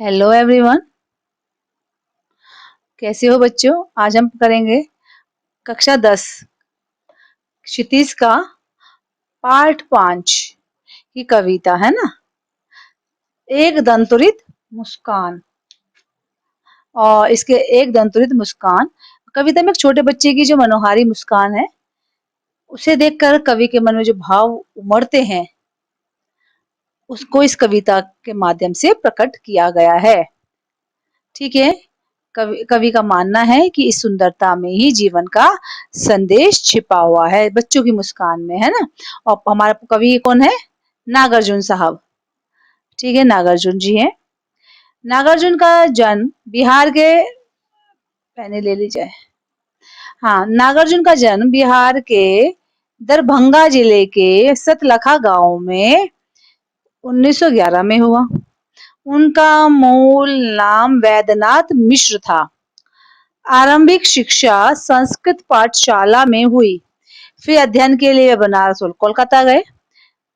Hello everyone. कैसे हो बच्चों? आज हम करेंगे कक्षा 10 क्षितिज का पार्ट 5 की कविता, है ना। एक दंतुरित मुस्कान। और इसके एक दंतुरित मुस्कान कविता में एक छोटे बच्चे की जो मनोहारी मुस्कान है, उसे देखकर कवि के मन में जो भाव उमड़ते हैं, उसको इस कविता के माध्यम से प्रकट किया गया है। ठीक है। कवि का मानना है कि इस सुंदरता में ही जीवन का संदेश छिपा हुआ है, बच्चों की मुस्कान में, है ना। और हमारा कवि कौन है? नागार्जुन साहब। ठीक है, नागार्जुन जी हैं। नागार्जुन का जन्म बिहार के, पहले ले ली जाए। हाँ, नागार्जुन का जन्म बिहार के दरभंगा जिले के सतलखा गांव में 1911 में हुआ। उनका मूल नाम वैद्यनाथ मिश्र था। आरंभिक शिक्षा संस्कृत पाठशाला में हुई। फिर अध्ययन के लिए बनारस और कोलकाता गए।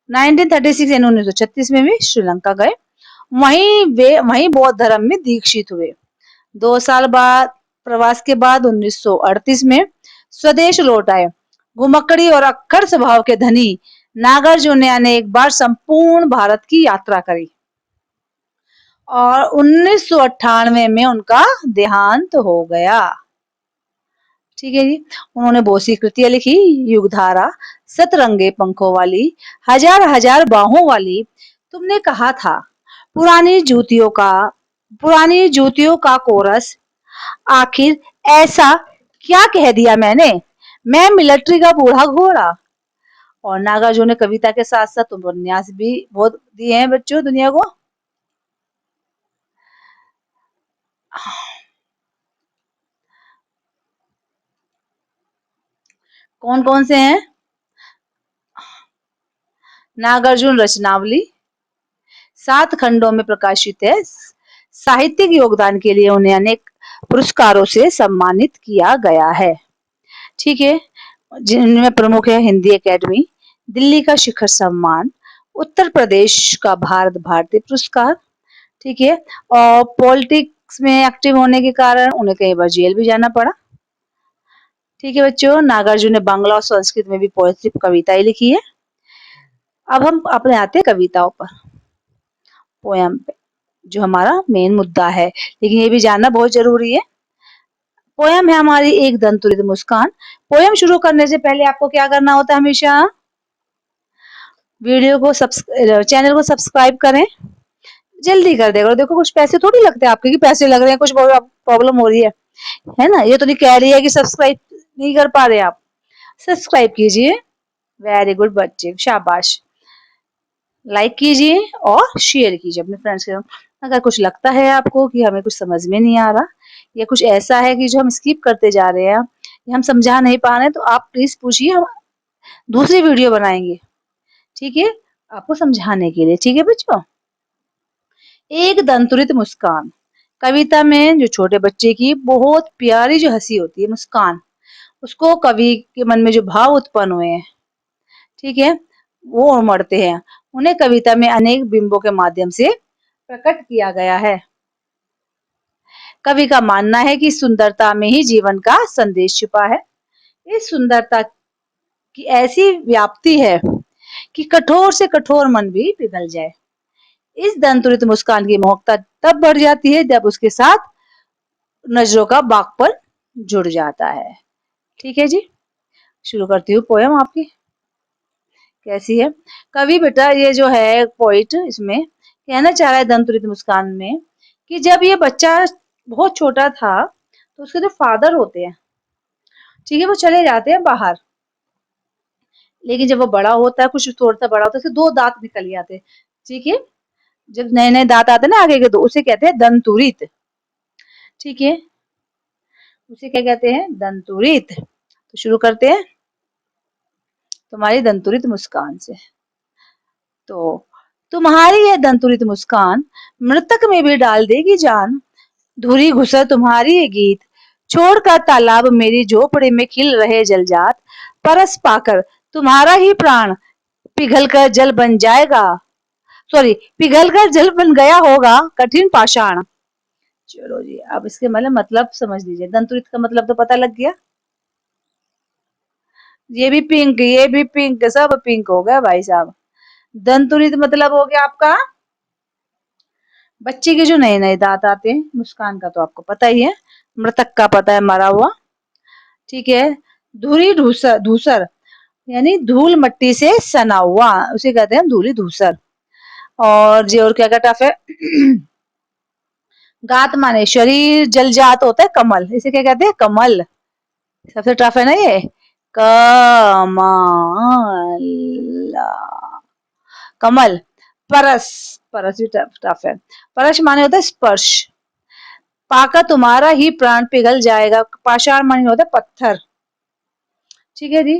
1936 यानी 1936 में भी श्रीलंका गए। वहीं बौद्ध धर्म में दीक्षित हुए। 2 साल बाद प्रवास के बाद 1938 में स्वदेश लौट आए। घुमक्कड़ी और अक्खड़ स्वभाव के धनी नागार्जुन ने अनेक बार संपूर्ण भारत की यात्रा करी और 1998 में उनका देहांत हो गया। ठीक है जी। उन्होंने बहुत सी कृतियां लिखी। युगधारा, सतरंगे पंखों वाली, हजार हजार बाहों वाली, तुमने कहा था, पुरानी जूतियों का कोरस, आखिर ऐसा क्या कह दिया मैंने, मैं मिलिट्री का बूढ़ा घोड़ा। और नागार्जुन ने कविता के साथ साथ उपन्यास भी बहुत दिए हैं बच्चों दुनिया को। कौन कौन से हैं? नागार्जुन रचनावली 7 खंडों में प्रकाशित है। साहित्यिक योगदान के लिए उन्हें अनेक पुरस्कारों से सम्मानित किया गया है। ठीक है। जिनमें प्रमुख है हिंदी एकेडमी, दिल्ली का शिखर सम्मान, उत्तर प्रदेश का भारत भारती पुरस्कार। ठीक है। और पॉलिटिक्स में एक्टिव होने के कारण उन्हें कई बार जेल भी जाना पड़ा। ठीक है बच्चों, नागार्जुन ने बांग्ला और संस्कृत में भी पोएट्री, कविताएं लिखी है। अब हम अपने आते हैं कविताओं पर, पोयम पे, जो हमारा मेन मुद्दा है, लेकिन ये भी जानना बहुत जरूरी है। पोयम है हमारी एक दंतुरित मुस्कान। पोयम शुरू करने से पहले आपको क्या करना होता है? हमेशा वीडियो को चैनल को सब्सक्राइब करें। जल्दी कर देगा। देखो कुछ पैसे थोड़ी लगते हैं आपके कि पैसे लग रहे हैं, कुछ प्रॉब्लम हो रही है ना। ये तो नहीं कह रही है कि सब्सक्राइब नहीं कर पा रहे आप। सब्सक्राइब कीजिए। वेरी गुड बच्चे, शाबाश। लाइक कीजिए और शेयर कीजिए अपने फ्रेंड्स के साथ। अगर कुछ लगता है आपको कि हमें कुछ समझ में नहीं आ रहा, या कुछ ऐसा है कि जो हम स्किप करते जा रहे हैं या हम समझा नहीं पा रहे हैं, तो आप प्लीज पूछिए, हम दूसरी वीडियो बनाएंगे। ठीक है, आपको समझाने के लिए। ठीक है बच्चों। एक दंतुरित मुस्कान कविता में जो छोटे बच्चे की बहुत प्यारी जो हंसी होती है, मुस्कान, उसको कवि के मन में जो भाव उत्पन्न हुए हैं, ठीक है, वो उमड़ते हैं। उन्हें कविता में अनेक बिंबों के माध्यम से प्रकट किया गया है। कवि का मानना है कि सुंदरता में ही जीवन का संदेश छिपा है। इस सुंदरता की ऐसी व्याप्ति है कि कठोर से कठोर मन भी पिघल जाए। इस दंतुरित मुस्कान की मोहकता तब बढ़ जाती है जब उसके साथ नजरों का बागपन जुड़ जाता है। ठीक है जी, शुरू करती हूँ पोयम आपकी। कैसी है? कवि बेटा ये जो है पोइट, इसमें कहना चाह रहा है दंतुरित मुस्कान में कि जब ये बच्चा बहुत छोटा था तो उसके जो फादर होते हैं, ठीक है, वो चले जाते हैं बाहर। लेकिन जब वो बड़ा होता है, कुछ थोड़ा सा बड़ा होता है, उसके 2 दांत निकल जाते हैं। ठीक है, जब नए नए दांत आते हैं ना आगे के, दो, उसे कहते हैं दंतुरित। ठीक है, उसे क्या कहते हैं? दंतुरित। तो शुरू करते हैं तुम्हारी दंतुरित मुस्कान से। तो तुम्हारी ये दंतुरित मुस्कान मृतक में भी डाल देगी जान। धुरी घुसर तुम्हारी ये गीत, छोड़कर तालाब मेरी झोपड़ी में खिल रहे जलजात। परस पाकर तुम्हारा ही प्राण पिघल कर जल बन जाएगा। सॉरी, पिघल कर जल बन गया होगा कठिन पाषाण। चलो जी, अब इसके मतलब समझ लीजिए। दंतुरित का मतलब तो पता लग गया। ये भी पिंक, ये भी पिंक, सब पिंक हो गया भाई साहब। दंतुरित मतलब हो गया आपका बच्चे के जो नए नए दांत आते हैं। मुस्कान का तो आपको पता ही है, मृतक का पता है, मरा हुआ। ठीक है। धूरी धूसर, धूसर यानी धूल मट्टी से सना हुआ, उसे कहते हैं धूली धूसर। और जी और क्या क्या टफ है। गात माने शरीर, जल जात होता है कमल, इसे क्या कहते हैं, कमल। सबसे टफ है ना ये, कमल, कमल। परस, परस भी टफ है। परस माने होता है स्पर्श। पाका तुम्हारा ही प्राण पिघल जाएगा। पाषाण माने होता है पत्थर। ठीक है जी।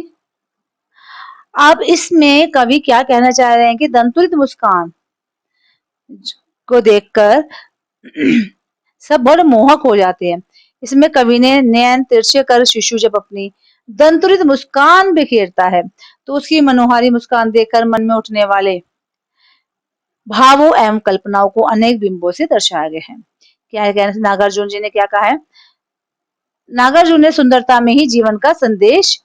अब इसमें कवि क्या कहना चाह रहे हैं कि दंतुरित मुस्कान को देखकर सब बड़े मोहक हो जाते हैं। इसमें कवि ने नयन तिरछे कर शिशु जब अपनी दंतुरित मुस्कान बिखेरता है तो उसकी मनोहारी मुस्कान देखकर मन में उठने वाले भावों एवं कल्पनाओं को अनेक बिंबों से दर्शाया गया है। क्या है, नागार्जुन जी ने क्या कहा है। नागार्जुन ने सुंदरता में ही जीवन का संदेश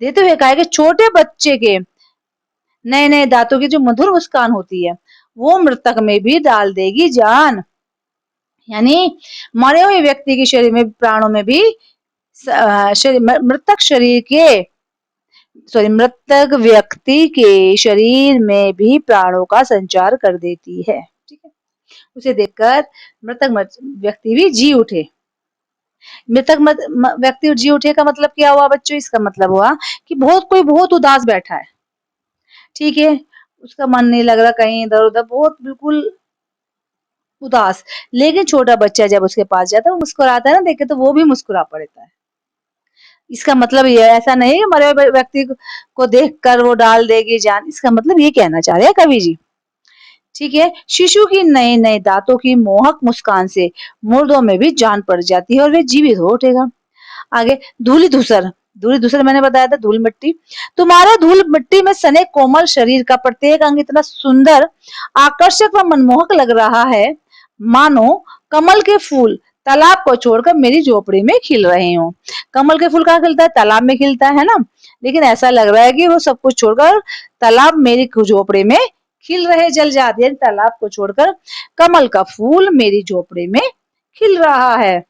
देते हुए कहा है कि छोटे बच्चे के नए नए दांतों की जो मधुर मुस्कान होती है वो मृतक में भी डाल देगी जान। यानी मरे हुए व्यक्ति के शरीर में, प्राणों में भी, मृतक शरीर के, सॉरी, मृतक व्यक्ति के शरीर में भी प्राणों का संचार कर देती है। ठीक है। उसे देखकर मृतक व्यक्ति भी जी उठे। मृतक व्यक्ति जी उठे का मतलब क्या हुआ बच्चों, इसका मतलब हुआ कि कोई बहुत उदास बैठा है। ठीक है। उसका मन नहीं लग रहा, कहीं इधर उधर, बहुत बिल्कुल उदास। लेकिन छोटा बच्चा जब उसके पास जाता है, वो मुस्कुराता है ना देख के, तो वो भी मुस्कुरा पड़ता है। इसका मतलब ये ऐसा नहीं है मरे हुए व्यक्ति को देखकर वो डाल देगी जान, इसका मतलब ये कहना चाह रहे हैं कवि जी। ठीक है। शिशु की नए नए दांतों की मोहक मुस्कान से मुर्दों में भी जान पड़ जाती है और वे जीवित हो उठेगा। आगे, धूली धूसर। धूली धूसर मैंने बताया था, धूल मिट्टी। तुम्हारे धूल मिट्टी में सने कोमल शरीर का प्रत्येक अंग इतना सुंदर, आकर्षक व मनमोहक लग रहा है मानो कमल के फूल तालाब को छोड़कर मेरी झोपड़ी में खिल रहे हो। कमल के फूल कहाँ खिलता है, तालाब में खिलता है ना। लेकिन ऐसा लग रहा है कि वो सब कुछ छोड़कर तालाब मेरी झोपड़ी में खिल रहे, जल जाते हैं। तालाब को छोड़कर कमल का फूल मेरी झोपड़ी में खिल रहा है।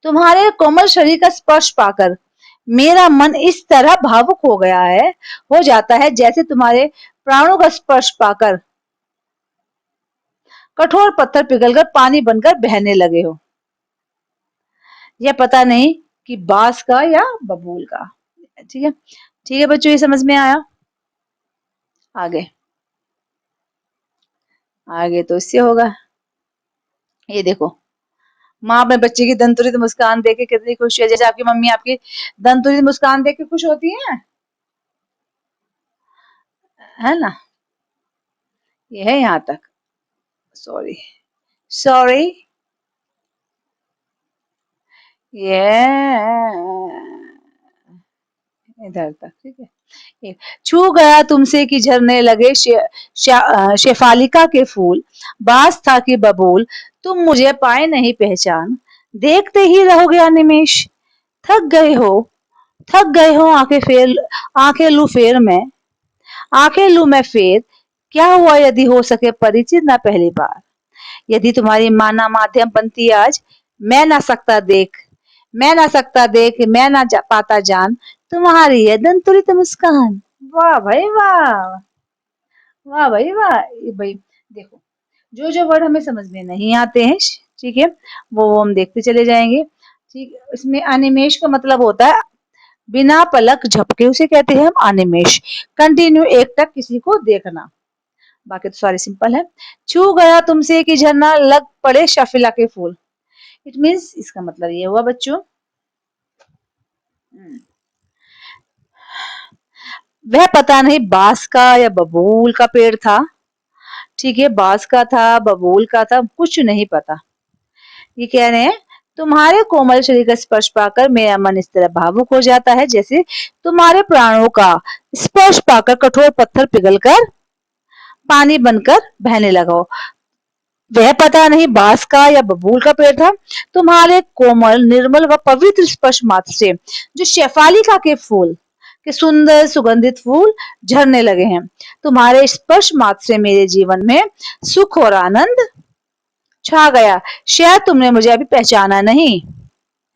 तुम्हारे कोमल शरीर का स्पर्श पाकर मेरा मन इस तरह भावुक हो गया है, हो जाता है जैसे तुम्हारे प्राणों का स्पर्श पाकर कठोर पत्थर पिघलकर पानी बनकर बहने लगे हो। यह पता नहीं कि बांस का या बबूल का। ठीक है। ठीक है बच्चों, ये समझ में आया। आगे, आगे तो इससे होगा। ये देखो, माँ अपने बच्चे की दंतुरित मुस्कान देख के कितनी खुश है। जैसे आपकी मम्मी आपकी दंतुरित मुस्कान देख के खुश होती है ना। ये है यहाँ तक। सॉरी, सॉरी, ये इधर तक। ठीक है। छू गया तुमसे कि झरने लगे शेफालिका के फूल, बास था कि बबूल, तुम मुझे पाए नहीं पहचान, देखते ही रहोगे अनिमेष। थक गए हो, थक गए हो, आंखें लू फेर मैं, आंखें लू मैं फेर, क्या हुआ यदि हो सके परिचित ना पहली बार। यदि तुम्हारी माना माध्यम बनती आज, मैं ना सकता देख, मैं ना सकता देख, मैं ना पाता जान तुम्हारी ये दंतुरित मुस्कान। वाह भाई वाह, वाह भाई वाह। ये भाई देखो, जो जो वर्ड हमें समझ में नहीं आते हैं, ठीक है, वो हम देखते चले जाएंगे। ठीक। इसमें अनिमेश का मतलब होता है बिना पलक झपके, उसे कहते हैं हम अनिमेश। कंटिन्यू एकटक किसी को देखना। बाकी तो सारे सिंपल है। छू गया तुमसे कि झरना लग पड़े शफिला के फूल। इट मीन्स, इसका मतलब ये हुआ बच्चों, वह पता नहीं बांस का या बबूल का पेड़ था। ठीक है, बांस का था, बबूल का था, कुछ नहीं पता। ये कह रहे हैं तुम्हारे कोमल शरीर का स्पर्श पाकर मेरा मन इस तरह भावुक हो जाता है जैसे तुम्हारे प्राणों का स्पर्श पाकर कठोर पत्थर पिघलकर पानी बनकर बहने लगा। वह पता नहीं बांस का या बबूल का पेड़ था। तुम्हारे कोमल, निर्मल व पवित्र स्पर्श मात्र से जो शेफालिका के फूल के सुंदर सुगंधित फूल झड़ने लगे हैं। तुम्हारे स्पर्श मात्र से मेरे जीवन में सुख और आनंद छा गया। शायद तुमने मुझे अभी पहचाना नहीं,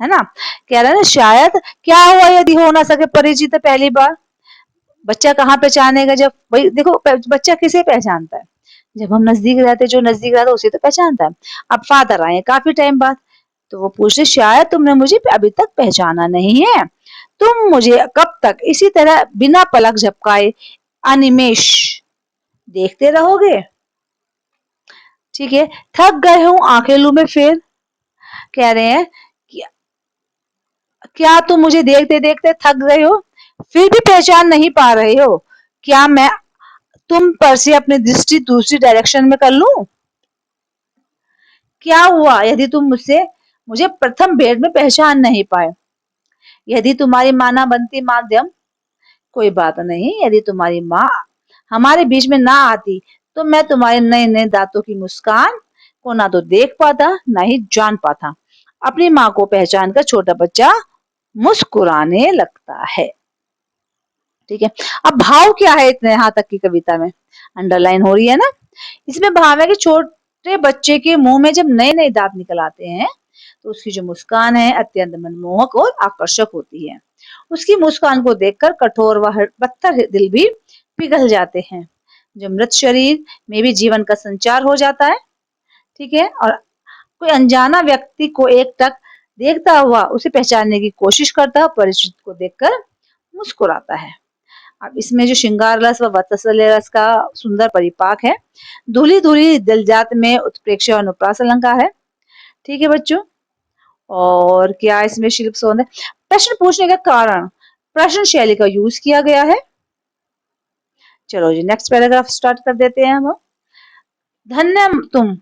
है ना। कह रहा है ना, शायद क्या हुआ यदि हो ना सके परिचित पहली बार। बच्चा कहाँ पहचानेगा, जब वही देखो बच्चा किसे पहचानता है, जब हम नजदीक रहते, जो नजदीक रहता है उसे तो पहचानता है। अब फादर आए काफी टाइम बाद, तो वो पूछते शायद तुमने मुझे अभी तक पहचाना नहीं है। तुम मुझे कब तक इसी तरह बिना पलक झपकाए अनिमेष देखते रहोगे? ठीक है, थक गए हूं आंखें लू में फिर। कह रहे हैं कि क्या तुम मुझे देखते देखते थक गए हो, फिर भी पहचान नहीं पा रहे हो? क्या मैं तुम पर से अपनी दृष्टि दूसरी डायरेक्शन में कर लूं? क्या हुआ यदि तुम मुझे प्रथम भेद में पहचान नहीं पाए? यदि तुम्हारी माँ ना बनती माध्यम, कोई बात नहीं। यदि तुम्हारी माँ हमारे बीच में ना आती, तो मैं तुम्हारे नए नए दांतों की मुस्कान को ना तो देख पाता, ना ही जान पाता। अपनी माँ को पहचान कर छोटा बच्चा मुस्कुराने लगता है। ठीक है, अब भाव क्या है इतने यहाँ तक की कविता में, अंडरलाइन हो रही है ना। इसमें भाव है कि छोटे बच्चे के मुंह में जब नए नए दांत निकल आते हैं, तो उसकी जो मुस्कान है अत्यंत मनमोहक और आकर्षक होती है। उसकी मुस्कान को देखकर कठोर व पत्थर दिल भी पिघल जाते हैं। जो मृत शरीर में भी जीवन का संचार हो जाता है। ठीक है, और कोई अनजाना व्यक्ति को एकटक देखता हुआ उसे पहचानने की कोशिश करता है, परिचित को देखकर मुस्कुराता है। अब इसमें जो श्रृंगार रस व वात्सल्य रस का सुंदर परिपाक है। धूली धूली दिलजात में उत्प्रेक्ष और अनुप्रास अलंकार है। ठीक है बच्चों, और क्या इसमें शिल्प सौंदर्य, प्रश्न पूछने का कारण, प्रश्न शैली का यूज किया गया है। चलो जी नेक्स्ट पैराग्राफ स्टार्ट कर देते हैं हम। धन्य तुम,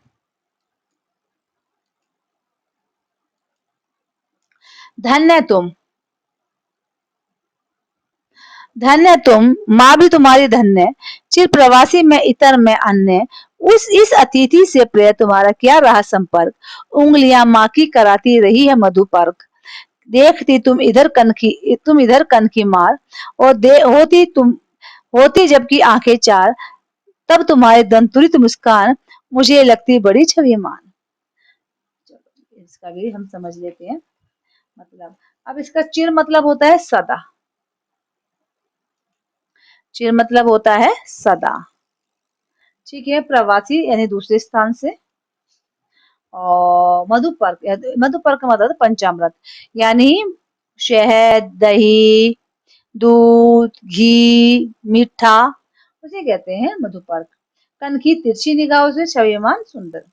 धन्य तुम, धन्य तुम, माँ भी तुम्हारी धन्य। चिर प्रवासी में इतर में अन्य, उस इस अतिथि से प्रिय तुम्हारा क्या रहा संपर्क। उंगलियां माँ की कराती रही है मधुपर्क। देखती तुम इधर कनखी मार, और होती जबकि आंखें चार, तब तुम्हारी दंतुरित मुस्कान मुझे लगती बड़ी छविमान। चलो इसका भी हम समझ लेते हैं मतलब। अब इसका चिर मतलब होता है सदा। चिर मतलब होता है सदा। ठीक है, प्रवासी यानी दूसरे स्थान से। और मधुपर्क, मधुपर्क का मतलब पंचामृत, यानी शहद, दही, दूध, घी, मीठा, उसे कहते हैं मधुपर्क। कनखी तिरछी निगाहों से छविमान सुंदर।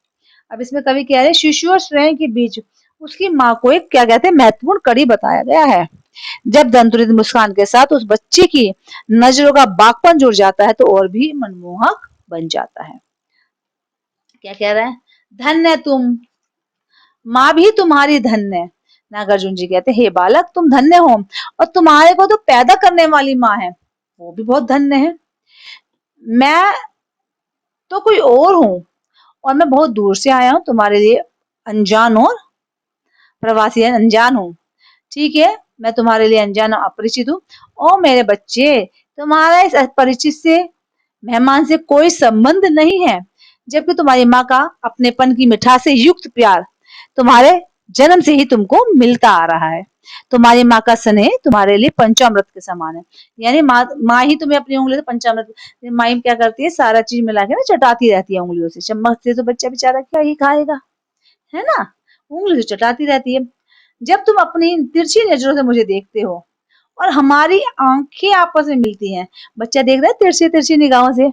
अब इसमें कवि कह रहे हैं शिशु और श्रेय के बीच उसकी माँ को एक क्या कहते हैं महत्वपूर्ण कड़ी बताया गया है। जब दंतुरित मुस्कान के साथ उस बच्चे की नजरों का बागपन जुड़ जाता है, तो और भी मनमोहक बन जाता है। क्या कह रहा है, धन्य तुम, माँ भी तुम्हारी धन्य। नागार्जुन जी कहते हे बालक तुम धन्य हो, और तुम्हारे को तो पैदा करने वाली माँ है, वो भी बहुत धन्य है। मैं तो कोई और हूँ, और मैं बहुत दूर से आया हूँ तुम्हारे लिए, अनजान और प्रवासी अनजान हूँ। ठीक है, मैं तुम्हारे लिए अनजान और अपरिचित हूँ। ओ मेरे बच्चे, तुम्हारा इस अपरिचित से, मेहमान से कोई संबंध नहीं है, जबकि तुम्हारी माँ का अपनेपन की मिठास से युक्त प्यार तुम्हारे जन्म से ही तुमको मिलता आ रहा है। तुम्हारी माँ का स्नेह तुम्हारे लिए पंचामृत के समान है। यानी माँ ही तुम्हें अपनी उंगली से पंचामृत, माँ क्या करती है सारा चीज मिला के ना चटाती रहती है उंगलियों से। चम्मच से तो बच्चा बेचारा क्या ही खाएगा, है ना, उंगली से चटाती रहती है। जब तुम अपनी तिरछी नजरों से मुझे देखते हो और हमारी आंखें आपस में मिलती हैं, बच्चा देख रहा है तिरछी तिरछी निगाहों से,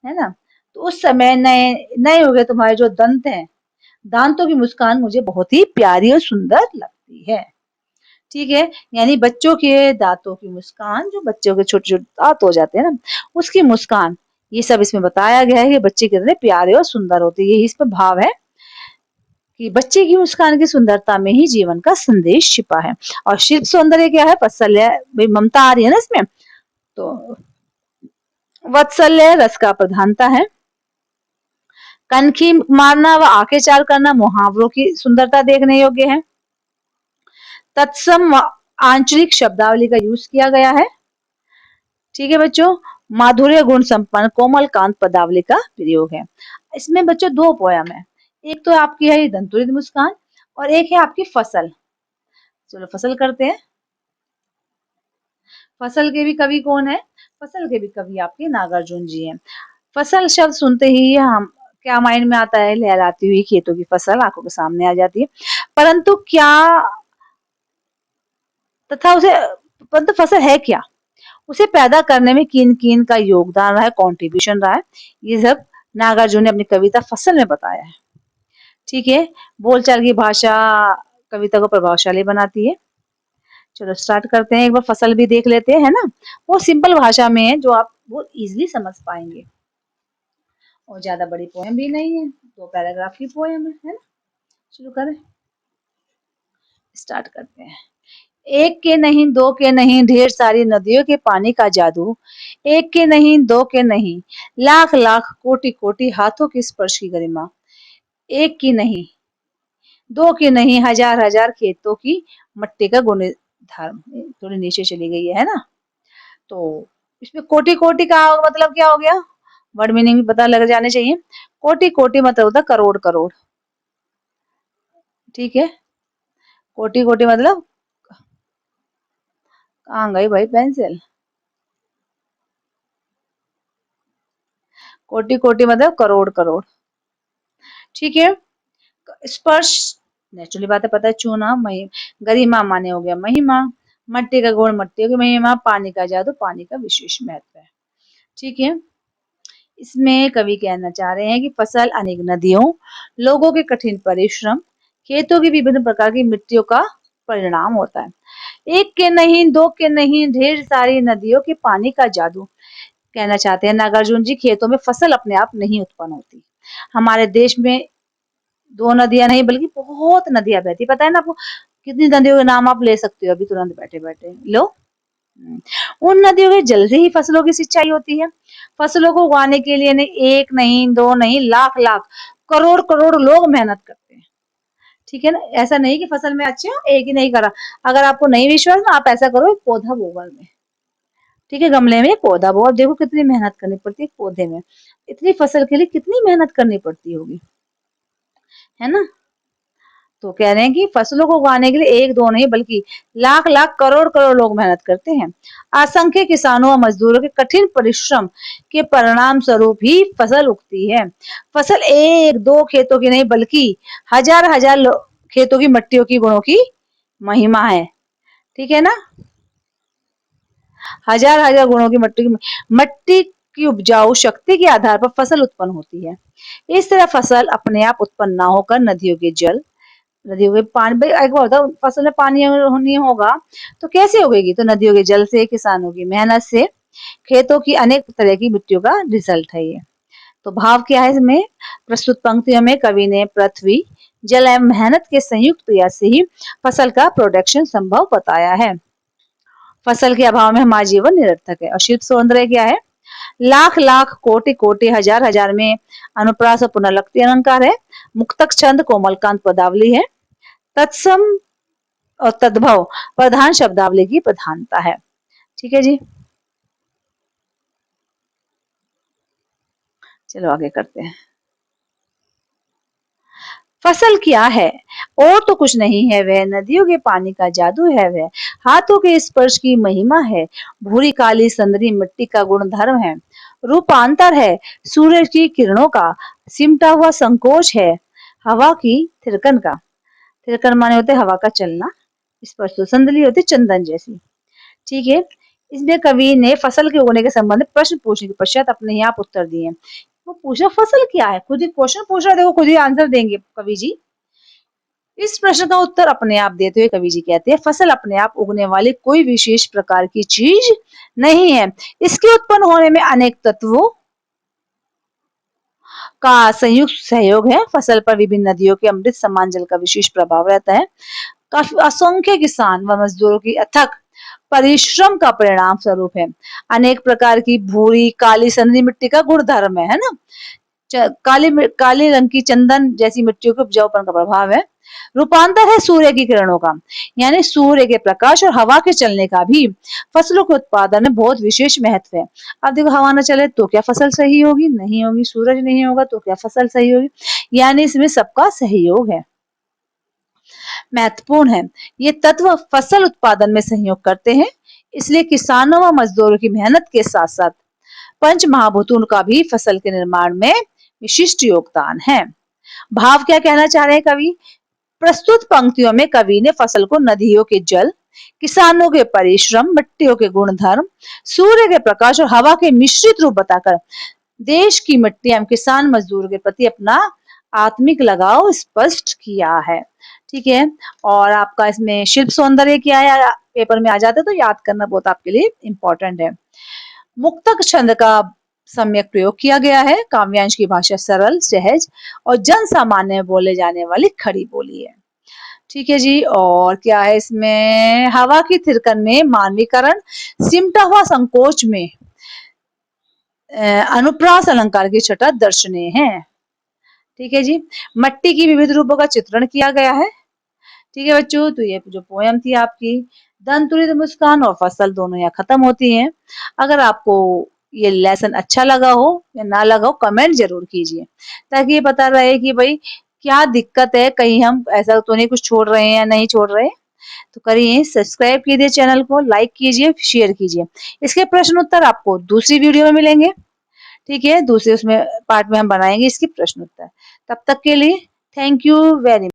है ना, तो उस समय नए नए हो गए तुम्हारे जो दंत हैं, दांतों की मुस्कान मुझे बहुत ही प्यारी और सुंदर लगती है। ठीक है, यानी बच्चों के दांतों की मुस्कान, जो बच्चों के छोटे छोटे दांत हो जाते हैं ना, उसकी मुस्कान, ये सब इसमें बताया गया है कि बच्चे कितने प्यारे और सुंदर होते हैं। यही इसमें भाव है कि बच्चे की मुस्कान की सुंदरता में ही जीवन का संदेश छिपा है। और शिल्प सौंदर्य क्या है, वात्सल्य, ममता आ रही है ना इसमें, तो वात्सल्य रस का प्रधानता है। कनखी मारना व आंखें चार करना मुहावरों की सुंदरता देखने योग्य है। तत्सम व आंचलिक शब्दावली का यूज किया गया है। ठीक है बच्चों, माधुर्य गुण संपन्न कोमल कांत पदावली का प्रयोग है। इसमें बच्चों दो पोयम है, एक तो आपकी है दंतुरित मुस्कान और एक है आपकी फसल। चलो फसल करते हैं। फसल के भी कवि कौन है? फसल के भी कवि आपके नागार्जुन जी हैं। फसल शब्द सुनते ही हम क्या माइंड में आता है? लहराती हुई खेतों की फसल आंखों के सामने आ जाती है। परंतु क्या तथा उसे परंतु फसल है क्या? उसे पैदा करने में किन किन का योगदान रहा है, कॉन्ट्रीब्यूशन रहा है, ये सब नागार्जुन ने अपनी कविता फसल में बताया है। ठीक है, बोलचाल की भाषा कविता को प्रभावशाली बनाती है। चलो स्टार्ट करते हैं, एक बार फसल भी देख लेते हैं, है ना। वो सिंपल भाषा में है जो आप बहुत इजीली समझ पाएंगे और ज्यादा बड़ी पोएम भी नहीं है, दो पैराग्राफ की पोएम है ना। शुरू करें, स्टार्ट करते हैं। एक के नहीं दो के नहीं ढेर सारी नदियों के पानी का जादू, एक के नहीं दो के नहीं लाख लाख कोटि कोटि हाथों के स्पर्श की गरिमा, एक की नहीं दो की नहीं हजार हजार खेतों की मट्टी का गुणधर्म। थोड़ी नीचे चली गई है ना। तो इसमें कोटि कोटि का मतलब क्या हो गया? वर्ड मीनिंग भी पता लग जाने चाहिए। कोटि कोटि मतलब होता करोड़ करोड़। ठीक है, कोटि कोटि मतलब कहाँ गई भाई पेंसिल? कोटि कोटि मतलब करोड़ करोड़। ठीक है, स्पर्श नेचुरली बात है, पता है। चूना गरिमा माने हो गया महिमा, मट्टी का गुण मट्टी की महिमा, पानी का जादू पानी का विशेष महत्व है। ठीक है, इसमें कवि कहना चाह रहे हैं कि फसल अनेक नदियों, लोगों के कठिन परिश्रम, खेतों की विभिन्न प्रकार की मिट्टियों का परिणाम होता है। एक के नहीं दो के नहीं ढेर सारी नदियों के पानी का जादू। कहना चाहते हैं नागार्जुन जी, खेतों में फसल अपने आप नहीं उत्पन्न होती। हमारे देश में दो नदियां नहीं बल्कि बहुत नदियां बहती, पता है ना आपको? कितनी नदियों के नाम आप ले सकते हो अभी तुरंत बैठे बैठे लो। उन नदियों के जल से ही फसलों की सिंचाई होती है। फसलों को उगाने के लिए नहीं एक नहीं दो नहीं लाख लाख करोड़ करोड़ लोग मेहनत करते हैं। ठीक है ना, ऐसा नहीं कि फसल में अच्छे हो एक ही नहीं करा। अगर आपको नहीं विश्वास ना, आप ऐसा करो, एक पौधा बो घर में। ठीक है, गमले में एक पौधा बो, देखो कितनी मेहनत करनी पड़ती है पौधे में। इतनी फसल के लिए कितनी मेहनत करनी पड़ती होगी, है ना। तो कह रहे हैं कि फसलों को उगाने के लिए एक दो नहीं बल्कि लाख लाख करोड़ करोड़ लोग मेहनत करते हैं। असंख्य किसानों और मजदूरों के कठिन परिश्रम के परिणाम स्वरूप ही फसल उगती है। फसल एक दो खेतों की नहीं बल्कि हजार हजार खेतों की मट्टियों की गुणों की महिमा है। ठीक है ना, हजार हजार गुणों की मट्टी की उपजाऊ शक्ति के आधार पर फसल उत्पन्न होती है। इस तरह फसल अपने आप उत्पन्न ना होकर नदियों के जल, नदियों के पानी, भाई एक बार होता फसल में पानी नहीं होगा तो कैसे उगेगी? तो नदियों के जल से, किसानों की मेहनत से, खेतों की अनेक तरह की मिट्टियों का रिजल्ट है ये। तो भाव क्या है इसमें? प्रस्तुत पंक्तियों में कवि ने पृथ्वी, जल एवं मेहनत के संयुक्त प्रयास से ही फसल का प्रोडक्शन संभव बताया है। फसल के अभाव में हमारा जीवन निरर्थक है। और शिल्प सौंदर्य क्या है? लाख लाख कोटि कोटि हजार हजार में अनुप्रास और पुनर्लक्ति अलंकार है। मुक्तक छंद कोमलकांत पदावली है। तत्सम और तद्भव प्रधान शब्दावली की प्रधानता है। ठीक है जी, चलो आगे करते हैं। फसल क्या है? और तो कुछ नहीं है वह, नदियों के पानी का जादू है वह, हाथों के स्पर्श की महिमा है, भूरी काली संदरी मिट्टी का गुणधर्म है, रूपांतर है सूरज की किरणों का, सिमटा हुआ संकोच है हवा की थिरकन का। थिरकन माने होते हवा का चलना, स्पर्श तो संदली होती चंदन जैसी। ठीक है, इसमें कवि ने फसल के उगने के संबंध में प्रश्न पूछने के पश्चात अपने ही आप उत्तर दिए। वो पूछा फसल क्या है, खुद ही क्वेश्चन पूछ रहा है, देखो खुद ही आंसर देंगे कवि जी। इस प्रश्न का उत्तर अपने आप देते हुए कवि जी कहते हैं, फसल अपने आप उगने वाली कोई विशेष प्रकार की चीज नहीं है। इसके उत्पन्न होने में अनेक तत्वों का संयुक्त सहयोग है। फसल पर विभिन्न नदियों के अमृत समान जल का विशेष प्रभाव रहता है। काफी असंख्य किसान व मजदूरों की अथक परिश्रम का परिणाम स्वरूप है। अनेक प्रकार की भूरी, काली, संदली मिट्टी का गुणधर्म है ना। काले रंग की चंदन जैसी मिट्टियों के उपजाऊपन का प्रभाव है। रूपांतर है सूर्य की किरणों का, यानी सूर्य के प्रकाश और हवा के चलने का भी फसलों के उत्पादन में बहुत विशेष महत्व है। अब देखो हवा न चले तो क्या फसल सही होगी? नहीं होगी। सूरज नहीं होगा तो क्या फसल सही होगी? यानी इसमें सबका सहयोग है, महत्वपूर्ण है। ये तत्व फसल उत्पादन में सहयोग करते हैं, इसलिए किसानों व मजदूरों की मेहनत के साथ साथ पंच महाभूतों का भी फसल के निर्माण में विशिष्ट योगदान है। भाव क्या कहना चाह रहे हैं कवि? प्रस्तुत पंक्तियों में कवि ने फसल को नदियों के जल, किसानों के परिश्रम, मिट्टियों के गुणधर्म, सूर्य के प्रकाश और हवा के मिश्रित रूप बताकर देश की मिट्टी एवं किसान मजदूर के प्रति अपना आत्मिक लगाव स्पष्ट किया है। ठीक है, और आपका इसमें शिल्प सौंदर्य क्या है पेपर में आ जाता है तो याद करना बहुत आपके लिए इंपॉर्टेंट है। मुक्तक छंद का सम्यक प्रयोग किया गया है। काव्यांश की भाषा सरल, सहज और जन सामान्य में बोले जाने वाली खड़ी बोली है। ठीक है जी, और क्या है इसमें? हवा की थिरकन में मानवीकरण, सिमटा हुआ संकोच में अनुप्रास अलंकार की छटा दर्शनीय है। ठीक है जी, मट्टी की विविध रूपों का चित्रण किया गया है। ठीक है बच्चों, तो ये जो पोयम थी आपकी दंतुलित मुस्कान और फसल दोनों यहाँ खत्म होती हैं। अगर आपको ये लेसन अच्छा लगा हो या ना लगा हो कमेंट जरूर कीजिए, ताकि ये पता रहे कि भाई क्या दिक्कत है, कहीं हम ऐसा तो नहीं कुछ छोड़ रहे हैं या नहीं छोड़ रहे। तो करिए, सब्सक्राइब कीजिए चैनल को, लाइक कीजिए, शेयर कीजिए। इसके प्रश्न उत्तर आपको दूसरी वीडियो में मिलेंगे। ठीक है, दूसरे उसमें पार्ट में हम बनाएंगे इसकी प्रश्न उत्तर। तब तक के लिए थैंक यू वेरी मच।